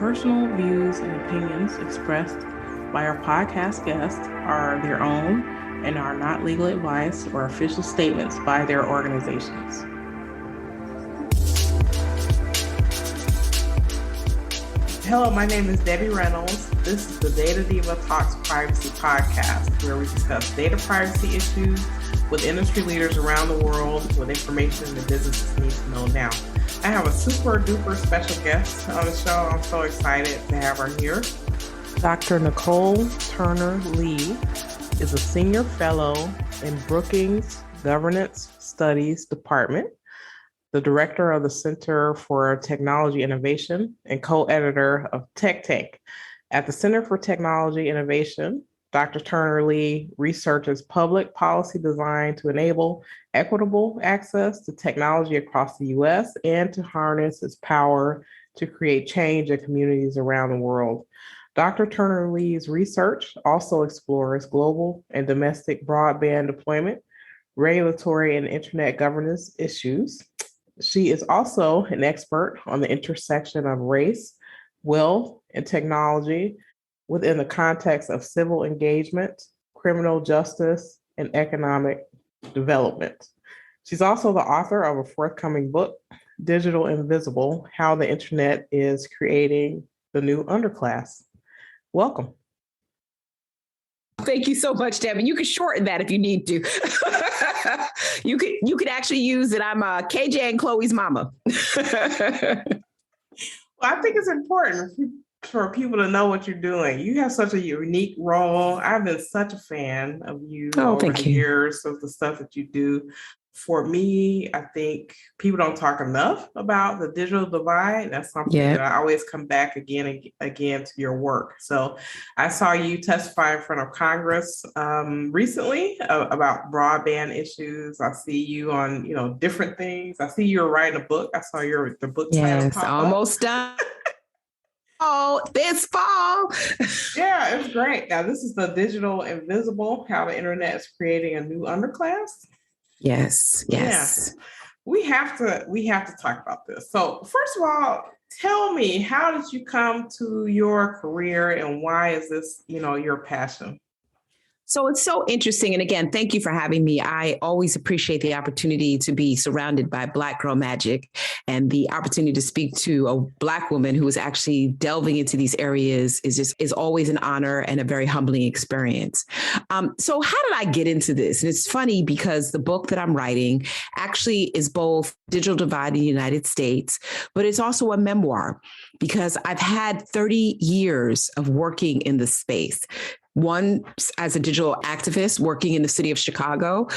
personal views and opinions expressed by our podcast guests are their own and are not legal advice or official statements by their organizations. Hello, my name is Debbie Reynolds. This is the Data Diva Talks Privacy podcast, where we discuss data privacy issues with industry leaders around the world with information that businesses need to know now. I have a super duper special guest on the show. I'm so excited to have her here. Dr. Nicol Turner-Lee is a senior fellow in Brookings Governance Studies Department, the director of the Center for Technology Innovation, and co-editor of Tech Tank. At the Center for Technology Innovation, Dr. Turner-Lee researches public policy design to enable equitable access to technology across the U.S. and to harness its power to create change in communities around the world. Dr. Turner-Lee's research also explores global and domestic broadband deployment, regulatory and internet governance issues. She is also an expert on the intersection of race, wealth, and technology within the context of civil engagement, criminal justice, and economic development. She's also the author of a forthcoming book, Digital Invisible: How the Internet is Creating the New Underclass. Welcome. Thank you so much, Debbie. You can shorten that if you need to. You could actually use it. I'm KJ and Chloe's mama. Well, I think it's important for people to know what you're doing. You have such a unique role. I've been such a fan of you over the years of the stuff that you do. For me, I think people don't talk enough about the digital divide. That's something that I always come back again and again to your work. So I saw you testify in front of Congress recently about broadband issues. I see you on, different things. I see you're writing a book. I saw the book title pop almost up. Done. Oh, this fall. Yeah, it's great. Now, this is the Digital Invisible: How the Internet is Creating a New Underclass. Yes. Yeah. We have to talk about this. So first of all, tell me, how did you come to your career and why is this, your passion? So it's so interesting. And again, thank you for having me. I always appreciate the opportunity to be surrounded by Black girl magic and the opportunity to speak to a Black woman who is actually delving into these areas is always an honor and a very humbling experience. So how did I get into this? And it's funny because the book that I'm writing actually is both Digital Divide in the United States, but it's also a memoir because I've had 30 years of working in this space. One, as a digital activist working in the city of Chicago,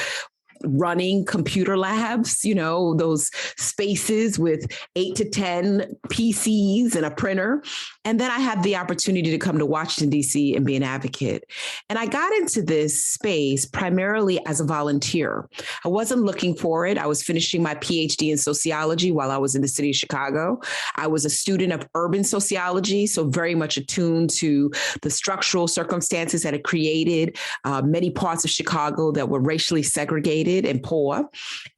running computer labs, those spaces with 8 to 10 PCs and a printer. And then I had the opportunity to come to Washington, D.C. and be an advocate. And I got into this space primarily as a volunteer. I wasn't looking for it. I was finishing my PhD in sociology while I was in the city of Chicago. I was a student of urban sociology, so very much attuned to the structural circumstances that had created many parts of Chicago that were racially segregated and poor.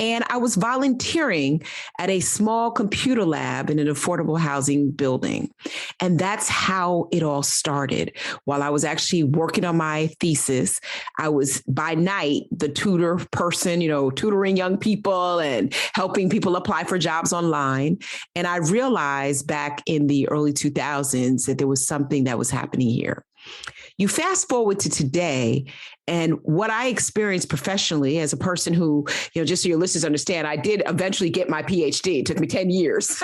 And I was volunteering at a small computer lab in an affordable housing building. And that's how it all started. While I was actually working on my thesis, I was by night the tutor person, tutoring young people and helping people apply for jobs online. And I realized back in the early 2000s that there was something that was happening here. You fast forward to today, and what I experienced professionally as a person who, just so your listeners understand, I did eventually get my PhD. It took me 10 years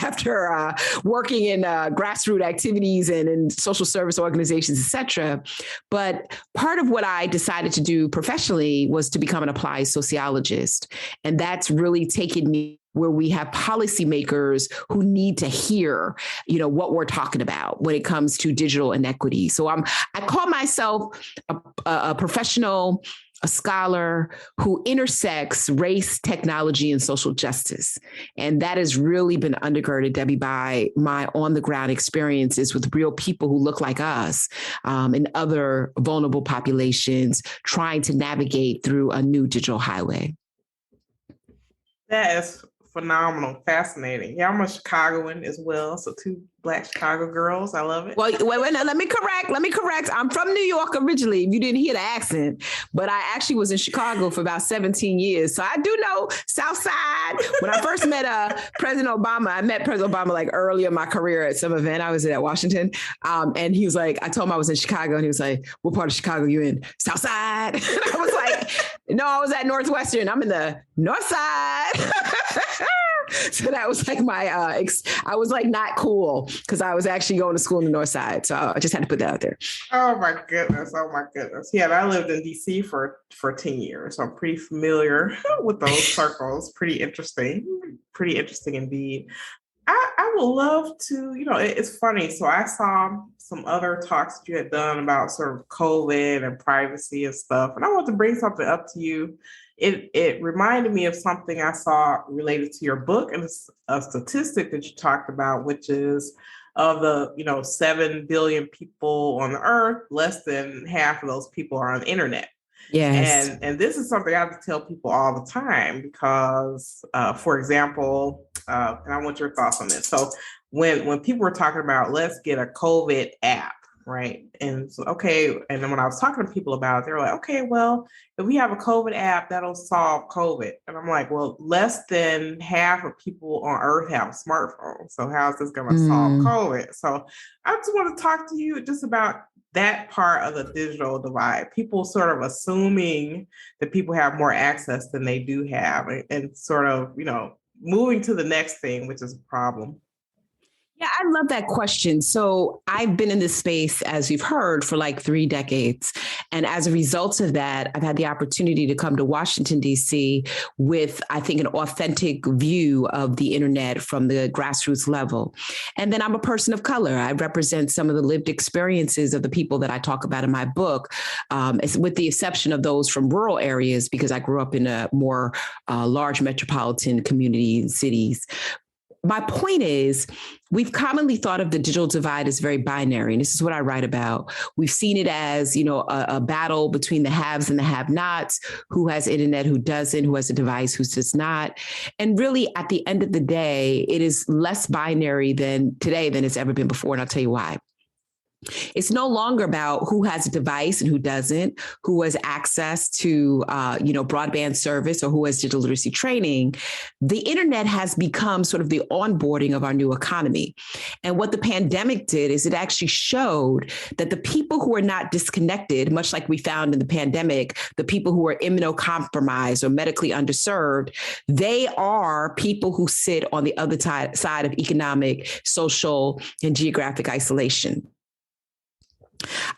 after working in grassroots activities and in social service organizations, et cetera. But part of what I decided to do professionally was to become an applied sociologist. And that's really taken me where we have policymakers who need to hear, what we're talking about when it comes to digital inequity. So I call myself a professional, a scholar who intersects race, technology, and social justice. And that has really been undergirded, Debbie, by my on-the-ground experiences with real people who look like us and other vulnerable populations trying to navigate through a new digital highway. That is phenomenal, fascinating. Yeah, I'm a Chicagoan as well. So two Black Chicago girls. I love it. Well, wait, no, let me correct. I'm from New York originally. You didn't hear the accent, but I actually was in Chicago for about 17 years. So I do know South Side. When I first met President Obama, I met President Obama like early in my career at some event. I was at Washington. And he was like, I told him I was in Chicago and he was like, what part of Chicago you in? South Side. And I was like, no, I was at Northwestern. I'm in the North Side. So that was like my, I was like not cool because I was actually going to school in the North Side. So I just had to put that out there. Oh my goodness. Yeah, and I lived in DC for 10 years. So I'm pretty familiar with those circles. Pretty interesting indeed. I would love to, it's funny. So I saw some other talks that you had done about sort of COVID and privacy and stuff. And I want to bring something up to you. It reminded me of something I saw related to your book and a statistic that you talked about, which is of the 7 billion people on the earth, less than half of those people are on the internet. Yes. And this is something I have to tell people all the time because, for example, and I want your thoughts on this. So when people were talking about let's get a COVID app, right? And so, okay. And then when I was talking to people about it, they were like, okay, well, if we have a COVID app, that'll solve COVID. And I'm like, well, less than half of people on Earth have smartphones. So how is this going to solve COVID? So I just want to talk to you just about that part of the digital divide. People sort of assuming that people have more access than they do have and sort of, moving to the next thing, which is a problem. Yeah, I love that question. So I've been in this space, as you've heard, for like 3 decades. And as a result of that, I've had the opportunity to come to Washington, D.C. with, I think, an authentic view of the internet from the grassroots level. And then I'm a person of color. I represent some of the lived experiences of the people that I talk about in my book, with the exception of those from rural areas, because I grew up in a more large metropolitan community and cities. My point is, we've commonly thought of the digital divide as very binary. And this is what I write about. We've seen it as, a battle between the haves and the have-nots, who has internet, who doesn't, who has a device, who does not. And really, at the end of the day, it is less binary today than it's ever been before. And I'll tell you why. It's no longer about who has a device and who doesn't, who has access to, broadband service or who has digital literacy training. The internet has become sort of the onboarding of our new economy. And what the pandemic did is it actually showed that the people who are not disconnected, much like we found in the pandemic, the people who are immunocompromised or medically underserved, they are people who sit on the other side of economic, social, and geographic isolation.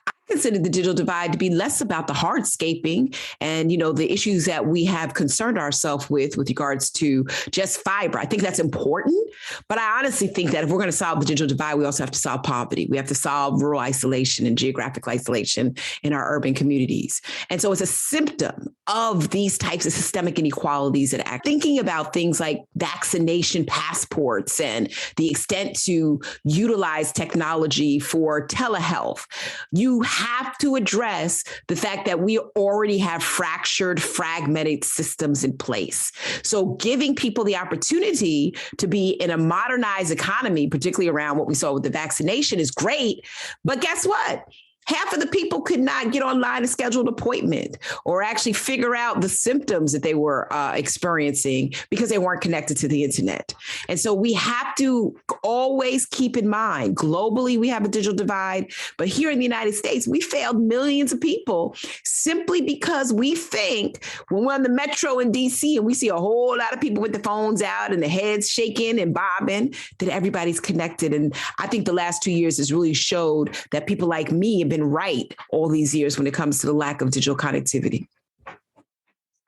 I consider the digital divide to be less about the hardscaping and, the issues that we have concerned ourselves with regards to just fiber. I think that's important, but I honestly think that if we're going to solve the digital divide, we also have to solve poverty. We have to solve rural isolation and geographic isolation in our urban communities. And so it's a symptom of these types of systemic inequalities that act. Thinking about things like vaccination passports and the extent to utilize technology for telehealth, you have to address the fact that we already have fragmented systems in place. So giving people the opportunity to be in a modernized economy, particularly around what we saw with the vaccination, is great. But guess what? Half of the people could not get online and schedule an appointment or actually figure out the symptoms that they were experiencing because they weren't connected to the internet. And so we have to always keep in mind, globally, we have a digital divide, but here in the United States, we failed millions of people simply because we think when we're on the metro in DC and we see a whole lot of people with the phones out and the heads shaking and bobbing, that everybody's connected. And I think the last 2 years has really showed that people like me have been right all these years when it comes to the lack of digital connectivity.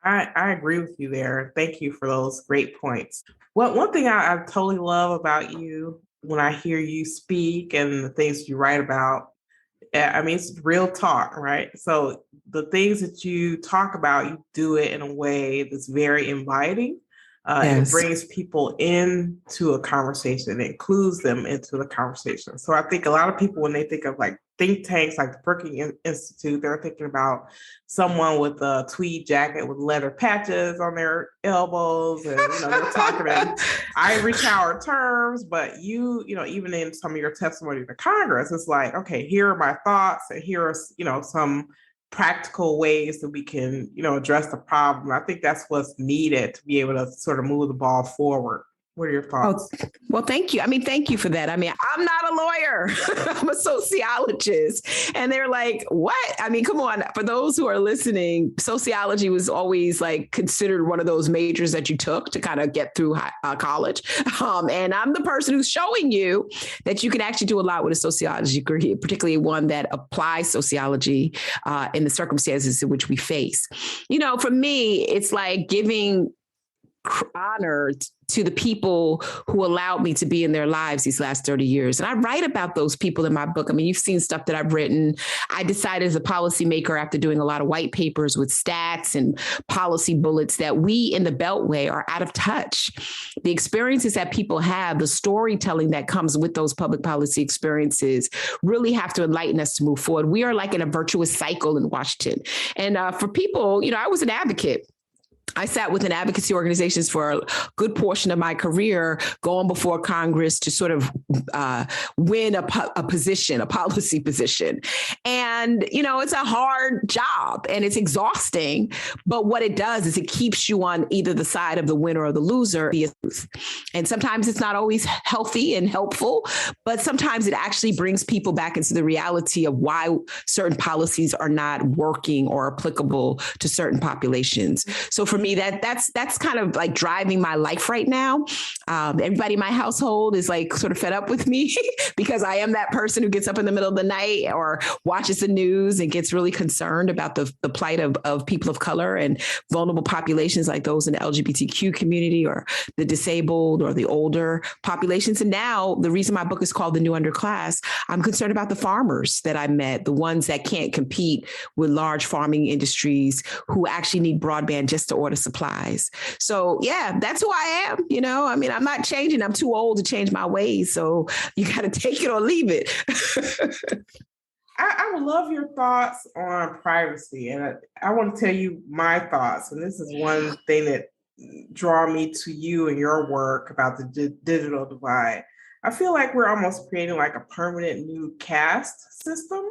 I agree with you there. Thank you for those great points. Well, one thing I totally love about you when I hear you speak and the things you write about, it's real talk, right? So the things that you talk about, you do it in a way that's very inviting. It Yes. brings people into a conversation. It includes them into the conversation. So I think a lot of people, when they think of like think tanks like the Brookings Institute, they're thinking about someone with a tweed jacket with leather patches on their elbows, and they're talking in ivory tower terms. But even in some of your testimony to Congress, it's like, okay, here are my thoughts, and here are some practical ways that we can, address the problem. I think that's what's needed to be able to sort of move the ball forward. What are your thoughts? Oh, well, thank you. Thank you for that. I'm not a lawyer. I'm a sociologist. And they're like, what? Come on. For those who are listening, sociology was always like considered one of those majors that you took to kind of get through college. And I'm the person who's showing you that you can actually do a lot with a sociology degree, particularly one that applies sociology in the circumstances in which we face. For me, it's like giving honor to the people who allowed me to be in their lives these last 30 years. And I write about those people in my book. You've seen stuff that I've written. I decided as a policymaker, after doing a lot of white papers with stats and policy bullets, that we in the Beltway are out of touch. The experiences that people have, the storytelling that comes with those public policy experiences really have to enlighten us to move forward. We are like in a virtuous cycle in Washington. And for people, I was an advocate. I sat within advocacy organizations for a good portion of my career, going before Congress to sort of win a position, a policy position. And, it's a hard job and it's exhausting. But what it does is it keeps you on either the side of the winner or the loser. And sometimes it's not always healthy and helpful, but sometimes it actually brings people back into the reality of why certain policies are not working or applicable to certain populations. So for me, that's kind of like driving my life right now. Everybody in my household is like sort of fed up with me because I am that person who gets up in the middle of the night or watches the news and gets really concerned about the plight of people of color and vulnerable populations like those in the LGBTQ community or the disabled or the older populations. And now the reason my book is called The New Underclass, I'm concerned about the farmers that I met, the ones that can't compete with large farming industries who actually need broadband just to order supplies. So yeah, that's who I am. I'm not changing. I'm too old to change my ways. So you got to take it or leave it. I would love your thoughts on privacy. And I want to tell you my thoughts. And this is one thing that draw me to you and your work about the digital divide. I feel like we're almost creating like a permanent new caste system.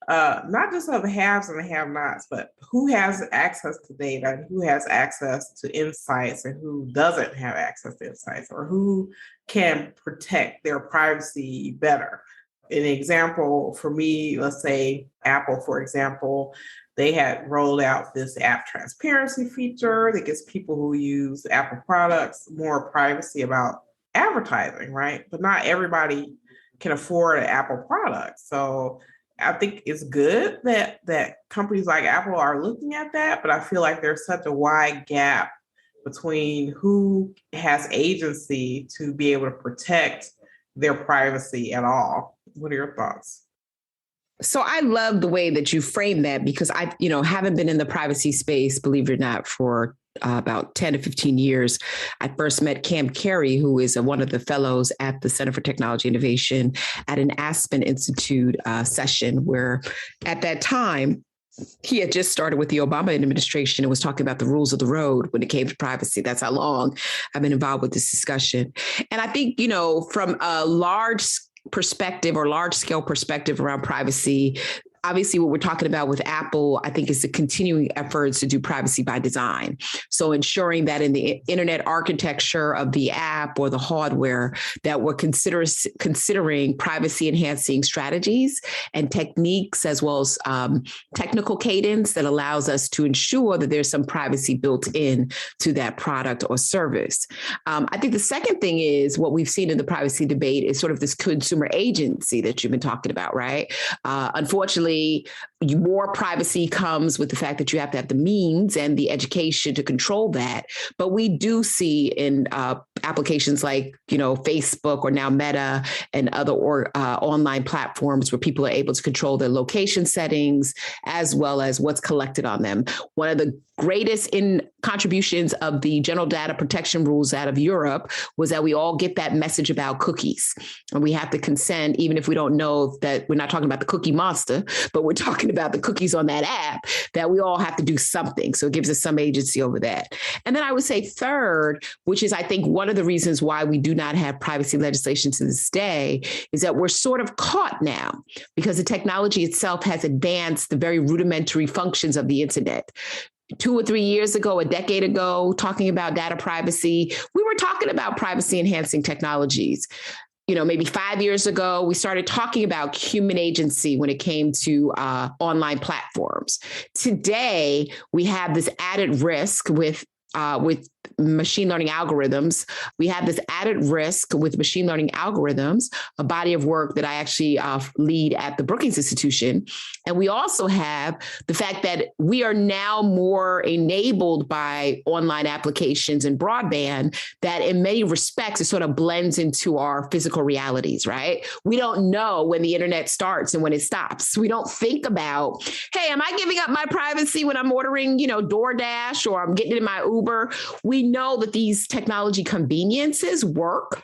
Not just of the haves and the have-nots, but who has access to data and who has access to insights and who doesn't have access to insights, or who can protect their privacy better. An example for me, let's say Apple, for example, they had rolled out this app transparency feature that gives people who use Apple products more privacy about advertising, right? But not everybody can afford an Apple product. So I think it's good that companies like Apple are looking at that, but I feel like there's such a wide gap between who has agency to be able to protect their privacy at all. What are your thoughts? So I love the way that you frame that, because I, haven't been in the privacy space, believe it or not, for about 10 to 15 years. I first met Cam Carey, who is one of the fellows at the Center for Technology Innovation at an Aspen Institute session, where at that time, he had just started with the Obama administration and was talking about the rules of the road when it came to privacy. That's how long I've been involved with this discussion. And I think, from a large perspective or large scale perspective around privacy, obviously what we're talking about with Apple, I think, is the continuing efforts to do privacy by design. So ensuring that in the internet architecture of the app or the hardware, that we're considering privacy enhancing strategies and techniques, as well as technical cadence that allows us to ensure that there's some privacy built in to that product or service. I think the second thing is what we've seen in the privacy debate is sort of this consumer agency that you've been talking about, right? Unfortunately, more privacy comes with the fact that you have to have the means and the education to control that. But we do see in applications like, Facebook or now Meta and other online platforms where people are able to control their location settings as well as what's collected on them. One of the greatest contributions of the general data protection rules out of Europe was that we all get that message about cookies, and we have to consent, even if we don't know that we're not talking about the cookie monster, but we're talking about the cookies on that app, that we all have to do something. So it gives us some agency over that. And then I would say third, which is I think one of the reasons why we do not have privacy legislation to this day, is that we're sort of caught now because the technology itself has advanced the very rudimentary functions of the internet. 2 or 3 years ago, a decade ago, talking about data privacy, we were talking about privacy enhancing technologies. Maybe 5 years ago, we started talking about human agency when it came to online platforms. Today, we have this added risk with machine learning algorithms. We have this added risk with machine learning algorithms, a body of work that I actually lead at the Brookings Institution. And we also have the fact that we are now more enabled by online applications and broadband that in many respects, it sort of blends into our physical realities, right? We don't know when the internet starts and when it stops. We don't think about, hey, am I giving up my privacy when I'm ordering, DoorDash or I'm getting in my Uber? We know that these technology conveniences work,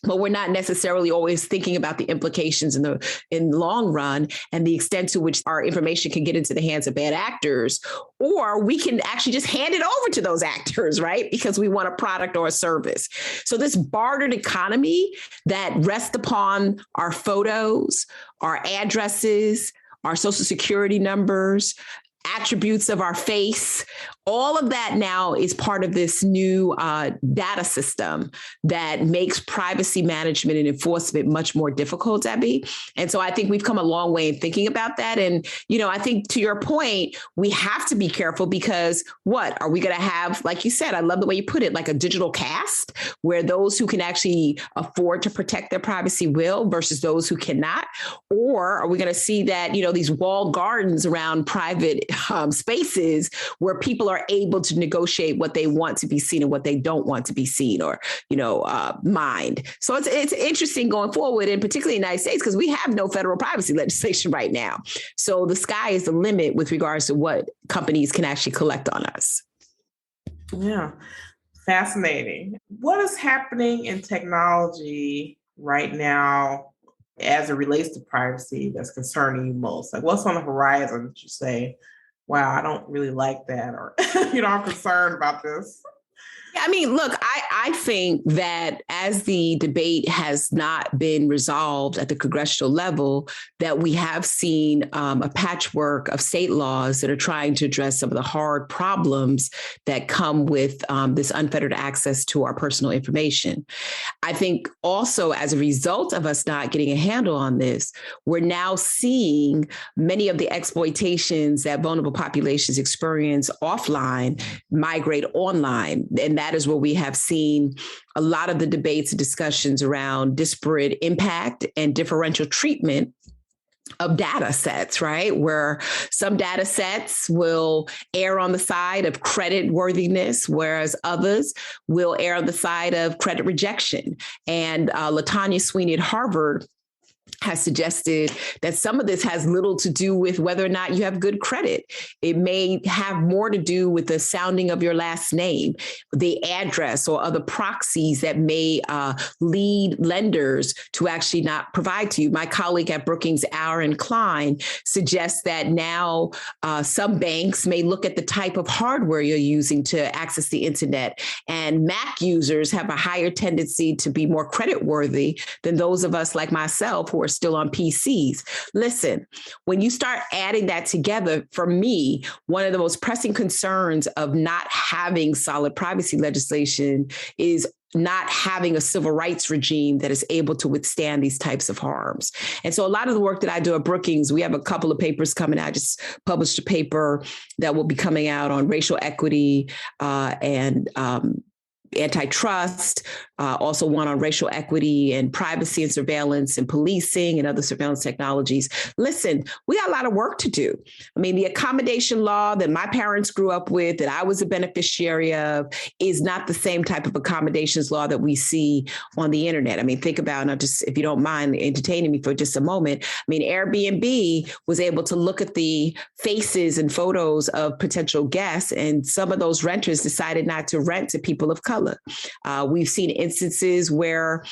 but we're not necessarily always thinking about the implications in the long run and the extent to which our information can get into the hands of bad actors, or we can actually just hand it over to those actors, right? Because we want a product or a service. So this bartered economy that rests upon our photos, our addresses, our social security numbers, attributes of our face, all of that now is part of this new data system that makes privacy management and enforcement much more difficult, Debbie. And so I think we've come a long way in thinking about that. And, I think to your point, we have to be careful because what are we going to have? Like you said, I love the way you put it, like a digital caste where those who can actually afford to protect their privacy will versus those who cannot. Or are we going to see that, these walled gardens around private spaces where people are able to negotiate what they want to be seen and what they don't want to be seen or, mind. So it's interesting going forward, and particularly in the United States, because we have no federal privacy legislation right now. So the sky is the limit with regards to what companies can actually collect on us. Yeah, fascinating. What is happening in technology right now as it relates to privacy that's concerning you most? Like what's on the horizon that you say, wow, I don't really like that, or, I'm concerned about this? Yeah, look, I think that as the debate has not been resolved at the congressional level, that we have seen a patchwork of state laws that are trying to address some of the hard problems that come with this unfettered access to our personal information. I think also as a result of us not getting a handle on this, we're now seeing many of the exploitations that vulnerable populations experience offline migrate online. And that is where we have seen a lot of the debates and discussions around disparate impact and differential treatment of data sets, right? Where some data sets will err on the side of credit worthiness, whereas others will err on the side of credit rejection. And LaTanya Sweeney at Harvard has suggested that some of this has little to do with whether or not you have good credit. It may have more to do with the sounding of your last name, the address, or other proxies that may lead lenders to actually not provide to you. My colleague at Brookings, Aaron Klein, suggests that now some banks may look at the type of hardware you're using to access the internet, and Mac users have a higher tendency to be more credit worthy than those of us like myself who are still on PCs. Listen, when you start adding that together, for me, one of the most pressing concerns of not having solid privacy legislation is not having a civil rights regime that is able to withstand these types of harms. And so a lot of the work that I do at Brookings, we have a couple of papers coming out. I just published a paper that will be coming out on racial equity and antitrust, also one on racial equity and privacy and surveillance and policing and other surveillance technologies. Listen, we got a lot of work to do. I mean, the accommodation law that my parents grew up with, that I was a beneficiary of, is not the same type of accommodations law that we see on the internet. I mean, think about, and I'll just, if you don't mind entertaining me for just a moment, I mean, Airbnb was able to look at the faces and photos of potential guests, and some of those renters decided not to rent to people of color. We've seen instances where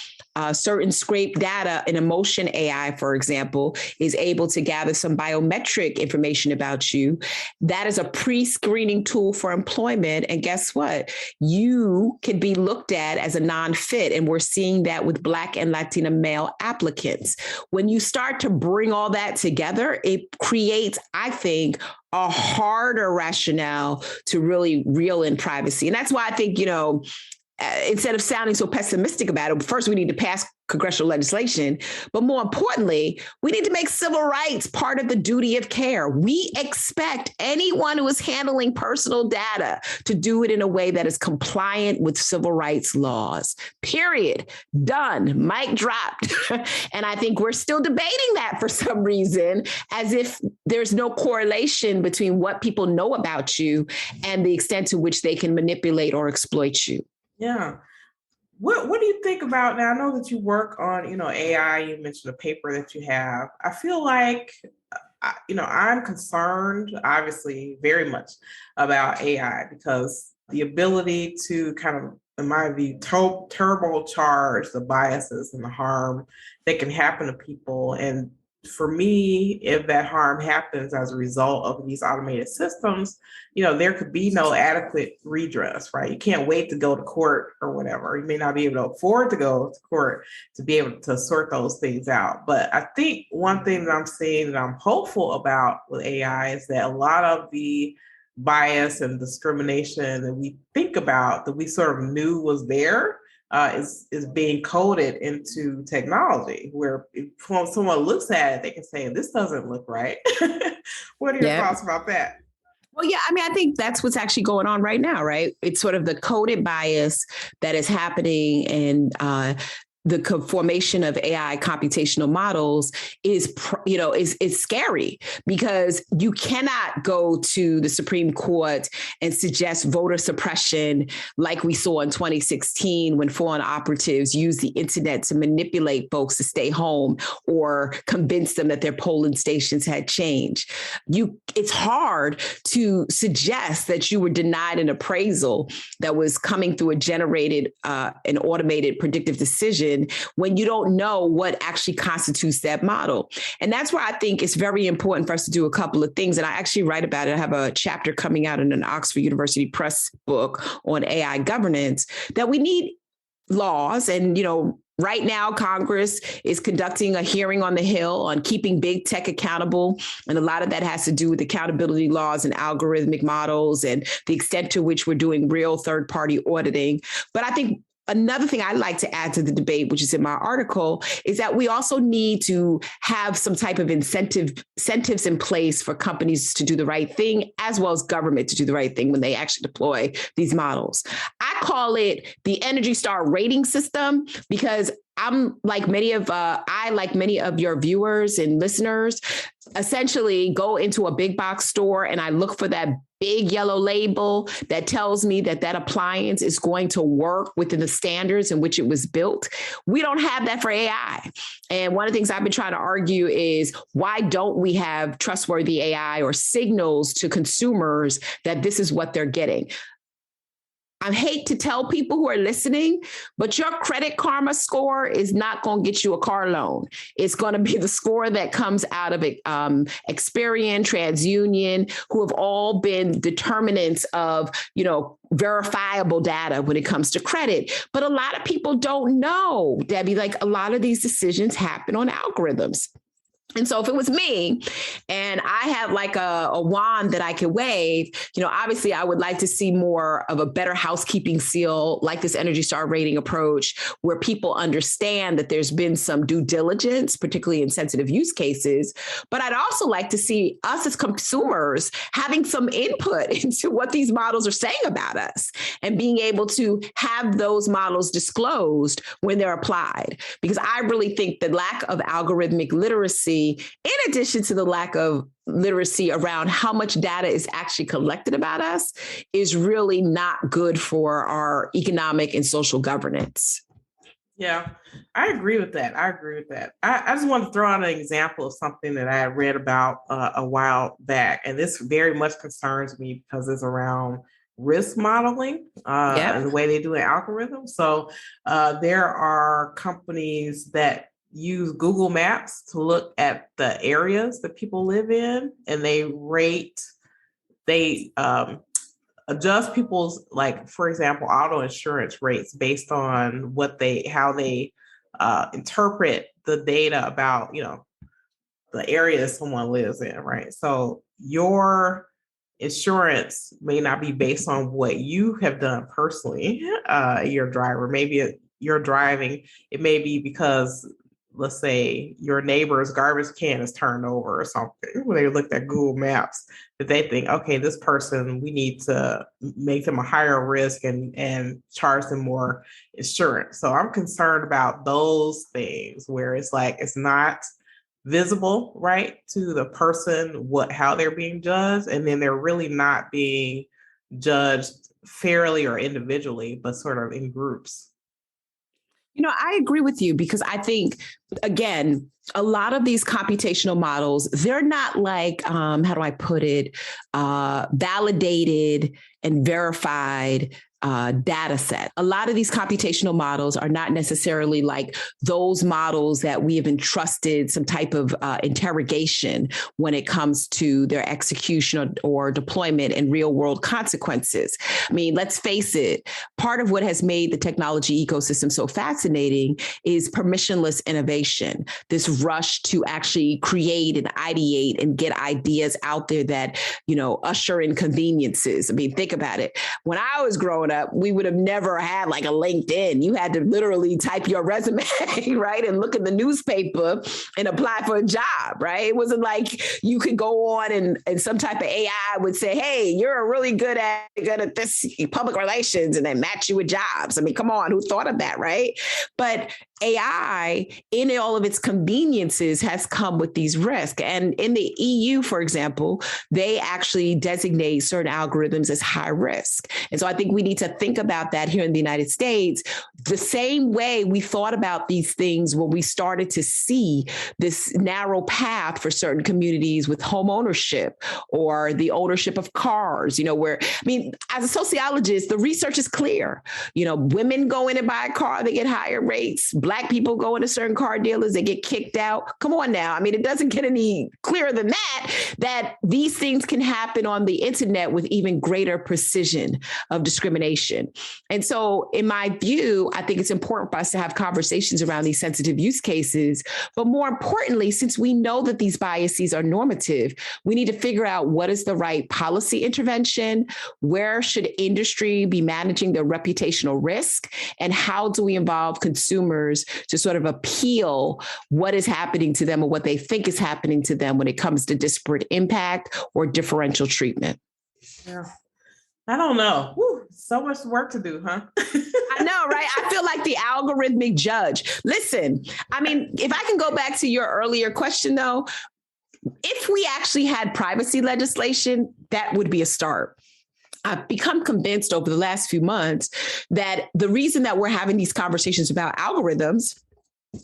certain scraped data, an emotion AI, for example, is able to gather some biometric information about you. That is a pre-screening tool for employment. And guess what? You can be looked at as a non-fit. And we're seeing that with Black and Latina male applicants. When you start to bring all that together, it creates, I think, a harder rationale to really reel in privacy. And that's why I think, instead of sounding so pessimistic about it, first we need to pass congressional legislation, but more importantly, we need to make civil rights part of the duty of care. We expect anyone who is handling personal data to do it in a way that is compliant with civil rights laws. Period. Done. Mic dropped. And I think we're still debating that for some reason, as if there's no correlation between what people know about you and the extent to which they can manipulate or exploit you. Yeah. What do you think about now? I know that you work on, AI. You mentioned a paper that you have. I feel like, I'm concerned, obviously, very much about AI because the ability to kind of, in my view, turbocharge the biases and the harm that can happen to people. And for me, if that harm happens as a result of these automated systems, there could be no adequate redress, right? You can't wait to go to court or whatever. You may not be able to afford to go to court to be able to sort those things out. But I think one thing that I'm seeing that I'm hopeful about with AI is that a lot of the bias and discrimination that we think about, that we sort of knew was there, is being coded into technology, where if someone looks at it, they can say, this doesn't look right. What are your thoughts about that? Well, yeah, I mean, I think that's what's actually going on right now, right? It's sort of the coded bias that is happening, and the formation of AI computational models is scary, because you cannot go to the Supreme Court and suggest voter suppression like we saw in 2016 when foreign operatives used the internet to manipulate folks to stay home or convince them that their polling stations had changed. It's hard to suggest that you were denied an appraisal that was coming through a generated and automated predictive decision when you don't know what actually constitutes that model. And that's where I think it's very important for us to do a couple of things. And I actually write about it. I have a chapter coming out in an Oxford University Press book on AI governance, that we need laws. And, right now, Congress is conducting a hearing on the Hill on keeping big tech accountable. And a lot of that has to do with accountability laws and algorithmic models and the extent to which we're doing real third-party auditing. But I think another thing I'd like to add to the debate, which is in my article, is that we also need to have some type of incentives in place for companies to do the right thing, as well as government to do the right thing when they actually deploy these models. I call it the Energy Star rating system, because I, like many of your viewers and listeners, essentially go into a big box store and I look for that big yellow label that tells me that that appliance is going to work within the standards in which it was built. We don't have that for AI. And one of the things I've been trying to argue is, why don't we have trustworthy AI or signals to consumers that this is what they're getting? I hate to tell people who are listening, but your Credit Karma score is not going to get you a car loan. It's going to be the score that comes out of Experian, TransUnion, who have all been determinants of, verifiable data when it comes to credit. But a lot of people don't know, Debbie, like a lot of these decisions happen on algorithms. And so if it was me and I had like a wand that I could wave, obviously I would like to see more of a better housekeeping seal, like this Energy Star rating approach, where people understand that there's been some due diligence, particularly in sensitive use cases. But I'd also like to see us as consumers having some input into what these models are saying about us and being able to have those models disclosed when they're applied. Because I really think the lack of algorithmic literacy, in addition to the lack of literacy around how much data is actually collected about us, is really not good for our economic and social governance. Yeah, I agree with that. I just want to throw out an example of something that I read about a while back. And this very much concerns me because it's around risk modeling and the way they do an algorithm. So there are companies that use Google Maps to look at the areas that people live in, and they adjust people's, like, for example, auto insurance rates based on how they interpret the data about, the area that someone lives in, right? So your insurance may not be based on what you have done personally, your driver. Maybe you're driving, it may be because, let's say, your neighbor's garbage can is turned over or something. When they looked at Google Maps, that they think, okay, this person, we need to make them a higher risk and charge them more insurance. So I'm concerned about those things where it's like, it's not visible, right, to the person, how they're being judged. And then they're really not being judged fairly or individually, but sort of in groups. I agree with you because I think, again, a lot of these computational models, they're not like, how do I put it, validated and verified data set. A lot of these computational models are not necessarily like those models that we have entrusted some type of interrogation when it comes to their execution or deployment and real world consequences. I mean, let's face it, part of what has made the technology ecosystem so fascinating is permissionless innovation, this rush to actually create and ideate and get ideas out there that, usher in conveniences. I mean, think about it. When I was growing up, we would have never had like a LinkedIn. You had to literally type your resume, right? And look in the newspaper and apply for a job, right? It wasn't like you could go on and some type of AI would say, hey, you're really good at this public relations, and then match you with jobs. I mean, come on, who thought of that, right? But AI, in all of its conveniences, has come with these risks. And in the EU, for example, they actually designate certain algorithms as high risk. And so I think we need to think about that here in the United States, the same way we thought about these things when we started to see this narrow path for certain communities with home ownership or the ownership of cars, where, I mean, as a sociologist, the research is clear. Women go in and buy a car, they get higher rates. Black people go into certain car dealers, they get kicked out. Come on now. I mean, it doesn't get any clearer than that these things can happen on the internet with even greater precision of discrimination. And so in my view, I think it's important for us to have conversations around these sensitive use cases. But more importantly, since we know that these biases are normative, we need to figure out what is the right policy intervention, where should industry be managing their reputational risk, and how do we involve consumers to sort of appeal what is happening to them or what they think is happening to them when it comes to disparate impact or differential treatment. Yeah. I don't know. Whew, so much work to do, huh? I know, right? I feel like the algorithmic judge. Listen, I mean, if I can go back to your earlier question, though, if we actually had privacy legislation, that would be a start. I've become convinced over the last few months that the reason that we're having these conversations about algorithms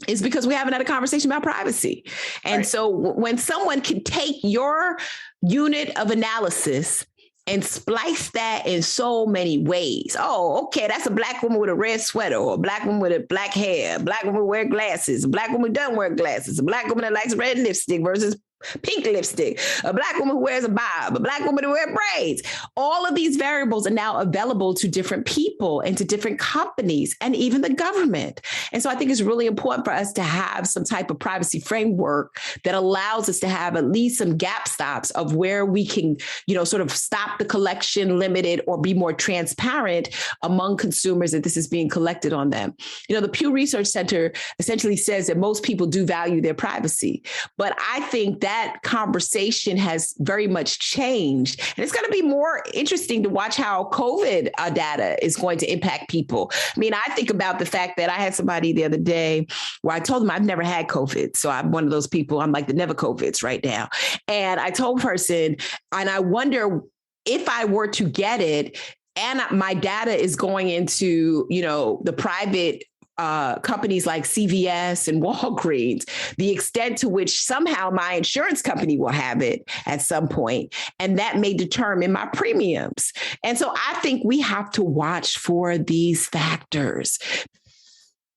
is because we haven't had a conversation about privacy. And right. So when someone can take your unit of analysis and splice that in so many ways. Oh, okay, that's a Black woman with a red sweater, or a Black woman with a black hair, a Black woman wear glasses, a Black woman who doesn't wear glasses, a Black woman that likes red lipstick versus pink lipstick, a Black woman who wears a bob, a Black woman who wears braids. All of these variables are now available to different people and to different companies and even the government. And so I think it's really important for us to have some type of privacy framework that allows us to have at least some gap stops of where we can, sort of stop the collection, limit it, or be more transparent among consumers that this is being collected on them. The Pew Research Center essentially says that most people do value their privacy, but I think that conversation has very much changed. And it's going to be more interesting to watch how COVID data is going to impact people. I mean, I think about the fact that I had somebody the other day where I told them I've never had COVID. So I'm one of those people, I'm like the never COVIDs right now. And I told a person, and I wonder if I were to get it and my data is going into, the private companies like CVS and Walgreens, the extent to which somehow my insurance company will have it at some point, and that may determine my premiums. And so I think we have to watch for these factors.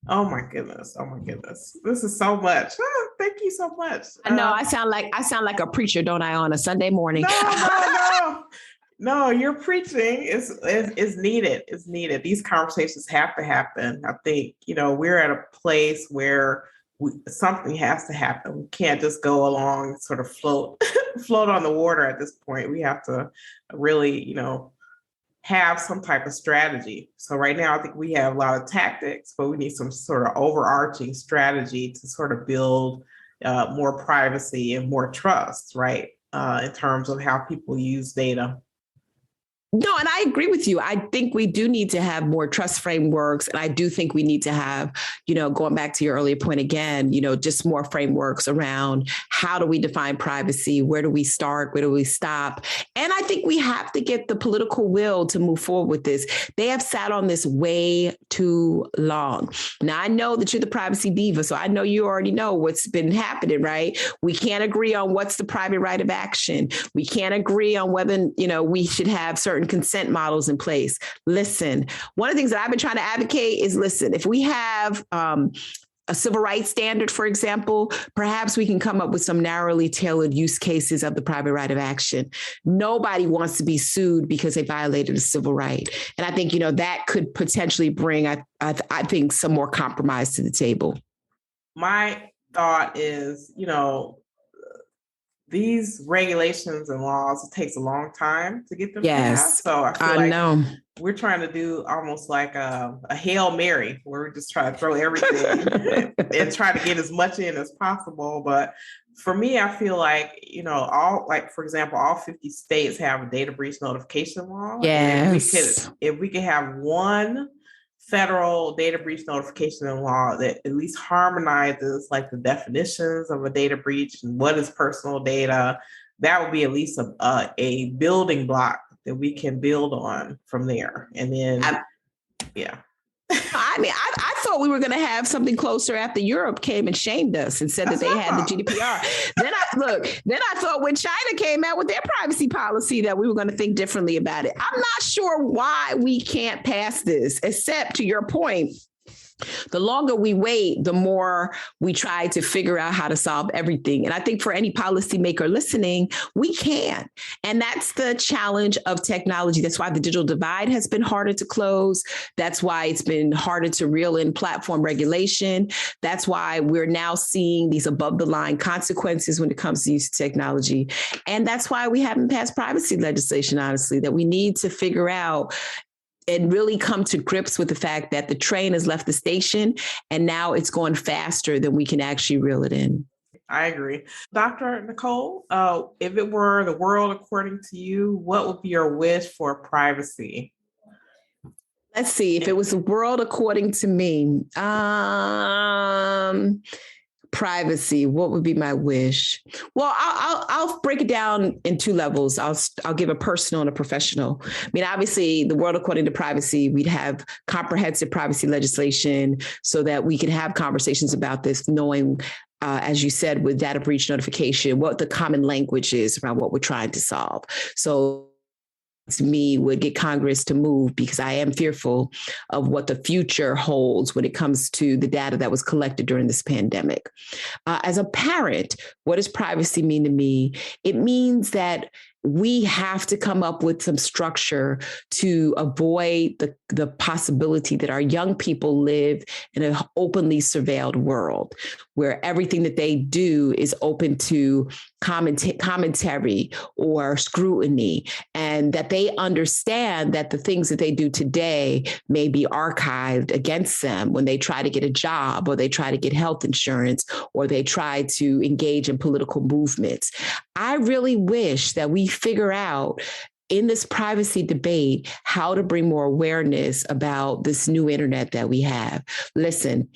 Oh my goodness. This is so much. Oh, thank you so much. I know I sound like a preacher, don't I, on a Sunday morning? No, your preaching is needed. It's needed. These conversations have to happen. I think, we're at a place where something has to happen. We can't just go along, sort of float on the water at this point. We have to really, have some type of strategy. So right now, I think we have a lot of tactics, but we need some sort of overarching strategy to sort of build more privacy and more trust, right? In terms of how people use data. No, and I agree with you. I think we do need to have more trust frameworks. And I do think we need to have, going back to your earlier point again, just more frameworks around how do we define privacy? Where do we start? Where do we stop? And I think we have to get the political will to move forward with this. They have sat on this way too long. Now, I know that you're the privacy diva, so I know you already know what's been happening, right? We can't agree on what's the private right of action. We can't agree on whether, we should have certain consent models in place. Listen, one of the things that I've been trying to advocate is, if we have a civil rights standard, for example, perhaps we can come up with some narrowly tailored use cases of the private right of action. Nobody wants to be sued because they violated a civil right. And I think, that could potentially bring, I think, some more compromise to the table. My thought is, these regulations and laws, it takes a long time to get them passed. So I feel like we're trying to do almost like a Hail Mary, where we're just trying to throw everything and try to get as much in as possible. But for me, I feel like, for example, all 50 states have a data breach notification law. Yes. And if we could have one federal data breach notification law that at least harmonizes like the definitions of a data breach and what is personal data, that would be at least a building block that we can build on from there. And then, I mean, I thought we were going to have something closer after Europe came and shamed us and said that they had the GDPR. Then I thought when China came out with their privacy policy that we were going to think differently about it. I'm not sure why we can't pass this, except to your point. The longer we wait, the more we try to figure out how to solve everything. And I think for any policymaker listening, we can. And that's the challenge of technology. That's why the digital divide has been harder to close. That's why it's been harder to reel in platform regulation. That's why we're now seeing these above the line consequences when it comes to use of technology. And that's why we haven't passed privacy legislation, honestly, that we need to figure out and really come to grips with the fact that the train has left the station and now it's going faster than we can actually reel it in. I agree. Dr. Nicol, if it were the world according to you, what would be your wish for privacy? Let's see. If it was the world according to me, privacy, what would be my wish? Well, I'll break it down in two levels. I'll give a personal and a professional. I mean, obviously, the world according to privacy, we'd have comprehensive privacy legislation so that we could have conversations about this, knowing, as you said, with data breach notification, what the common language is around what we're trying to solve. So me would get Congress to move, because I am fearful of what the future holds when it comes to the data that was collected during this pandemic. As a parent, what does privacy mean to me? It means that we have to come up with some structure to avoid the possibility that our young people live in an openly surveilled world where everything that they do is open to commentary or scrutiny, and that they understand that the things that they do today may be archived against them when they try to get a job, or they try to get health insurance, or they try to engage in political movements. I really wish that we figure out in this privacy debate how to bring more awareness about this new internet that we have. Listen,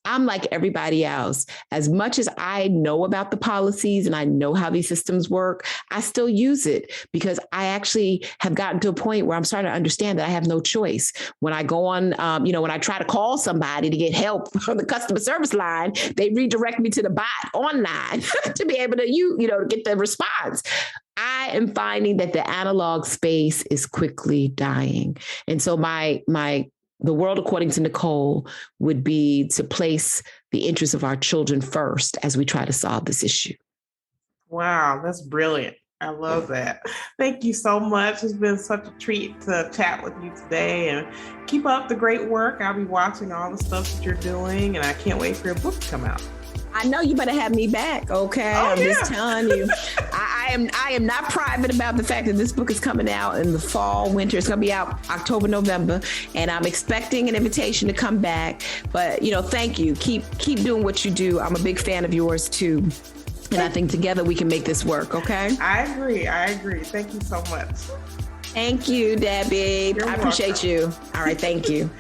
I'm like everybody else. As much as I know about the policies and I know how these systems work, I still use it because I actually have gotten to a point where I'm starting to understand that I have no choice. When I go on, when I try to call somebody to get help from the customer service line, they redirect me to the bot online to be able to, to get the response. I am finding that the analog space is quickly dying. And so the world, according to Nicol, would be to place the interests of our children first as we try to solve this issue. Wow, that's brilliant. I love that. Thank you so much. It's been such a treat to chat with you today, and keep up the great work. I'll be watching all the stuff that you're doing, and I can't wait for your book to come out. I know you better have me back, okay? I'm just telling you. I am not private about the fact that this book is coming out in the fall, winter. It's going to be out October, November, and I'm expecting an invitation to come back. But, thank you. Keep doing what you do. I'm a big fan of yours, too. And I think together we can make this work, okay? I agree. Thank you so much. Thank you, Debbie. I appreciate you. All right, thank you.